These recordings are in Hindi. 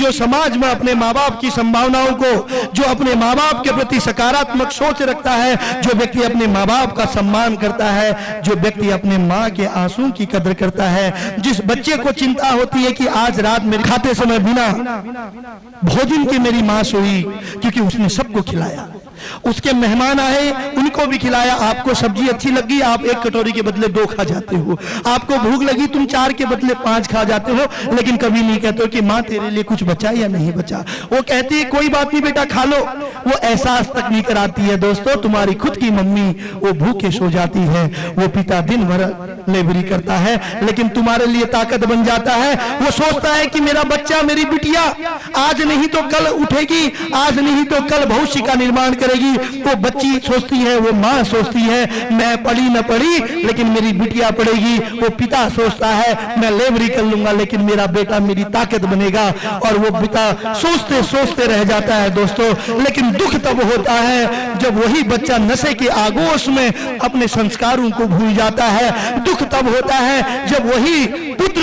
जो समाज में अपने माँ बाप की संभावनाओं को, जो अपने माँ बाप के प्रति सकारात्मक सोच रखता है, जो व्यक्ति अपने माँ बाप का सम्मान करता है, जो व्यक्ति अपने माँ के आंसू की कदर करता है, जिस बच्चे को चिंता होती है कि आज रात मेरे खाते समय बिना भोजन की मेरी माँ सोई, क्योंकि उसने सबको खिलाया, उसके मेहमान आए उनको भी खिलाया। आपको सब्जी अच्छी लगी, आप एक कटोरी के बदले 2 खा जाते हो, आपको भूख लगी तुम 4 के बदले 5 खा जाते हो, लेकिन कभी नहीं कहते हो कि माँ तेरे लिए कुछ बचा या नहीं बचा। वो कहती है कोई बात नहीं बेटा खा लो, वो एहसास तक नहीं कराती है। दोस्तों, तुम्हारी खुद की मम्मी वो भूखे सो जाती है, वो पिता दिन भर लेबरी करता है, लेकिन तुम्हारे लिए ताकत बन जाता है। वो सोचता है कि मेरा बच्चा, मेरी बिटिया आज नहीं तो कल उठेगी, आज नहीं तो कल भविष्य का निर्माण करेगी। वो बच्ची सोचती है, वो माँ सोचती है मैं पढ़ी न पढ़ी लेकिन मेरी बिटिया पढ़ेगी। वो पिता सोचता है मैं लेबरी कर लूंगा लेकिन मेरा बेटा मेरी ताकत बनेगा, और वो पिता सोचते सोचते रह जाता है। दोस्तों, लेकिन दुख तब होता है जब वही बच्चा नशे के आगोश में अपने संस्कारों को भूल जाता है। दुख तब होता है जब वही पुत्र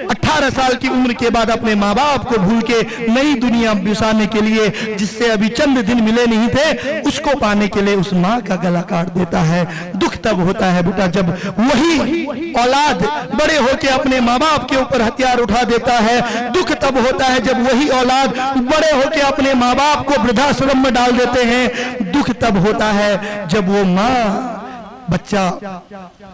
18 साल की उम्र के बाद अपने माँ बाप को भूल के नई दुनिया बिसाने के लिए, जिससे अभी चंद दिन मिले नहीं थे, उसको पाने के लिए उस माँ का गला काट देता है। दुख तब होता है बेटा जब वही औलाद बड़े होके अपने माँ बाप के ऊपर हथियार उठा देता है। दुख तब होता है जब वही औलाद बड़े होके अपने माँ बाप को वृद्धाश्रम में डाल देते हैं। दुख तब होता है जब वो माँ, बच्चा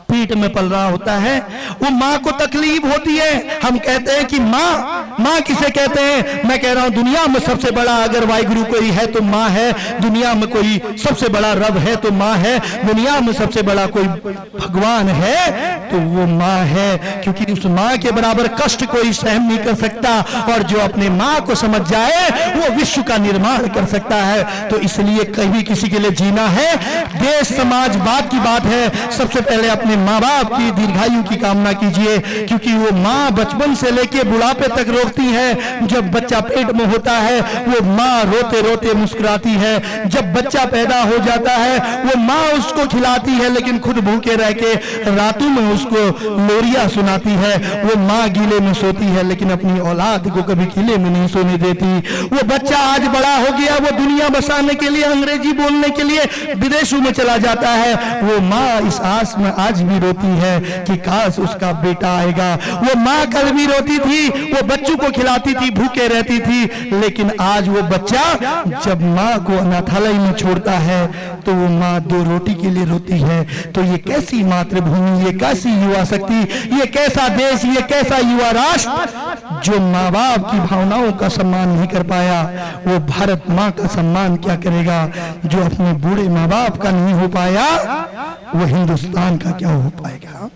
पीठ में पल रहा होता है, वो माँ को तकलीफ होती है। हम कहते हैं कि माँ किसे कहते हैं? मैं कह रहा हूं दुनिया में सबसे बड़ा अगर वाहिगुरु कोई है तो माँ है, दुनिया में कोई सबसे बड़ा रब है तो माँ है, दुनिया में सबसे बड़ा कोई भगवान है तो वो माँ है, क्योंकि उस माँ के बराबर कष्ट कोई सहन नहीं कर सकता, और जो अपने माँ को समझ जाए वो विश्व का निर्माण कर सकता है। तो इसलिए कभी किसी के लिए जीना है, देश समाज बात की बात है, सबसे पहले अपने माँ बाप की दीर्घायु की कामना कीजिए, क्योंकि वो माँ बचपन से लेके बुढ़ापे तक रोकती है। जब बच्चा पेट में होता है वो माँ रोते रोते मुस्कुराती है, जब बच्चा पैदा हो जाता है वो माँ उसको खिलाती है, लेकिन खुद भूखे रह के रातों में उसको लोरियां सुनाती है। वो माँ गीले में सोती है लेकिन अपनी औलाद को कभी गीले में नहीं सोने देती। वो बच्चा आज बड़ा हो गया, वो दुनिया बसाने के लिए, अंग्रेजी बोलने के लिए विदेशों में चला जाता है। वो माँ इस आस में आज भी रोती है कि काश उसका बेटा आएगा। वो माँ कल भी रोती थी, वो बच्चों को खिलाती थी, भूखे रहती थी, लेकिन आज वो बच्चा जब माँ को अनाथालय में छोड़ता है तो वो माँ 2 रोटी के लिए रोती है। तो ये कैसी मातृभूमि, ये कैसी युवा शक्ति, ये कैसा देश, ये कैसा युवा राष्ट्र जो माँ बाप की भावनाओं का सम्मान नहीं कर पाया, वो भारत माँ का सम्मान क्या करेगा? जो अपने बूढ़े माँ बाप का नहीं हो पाया वो हिंदुस्तान का क्या हो पाएगा?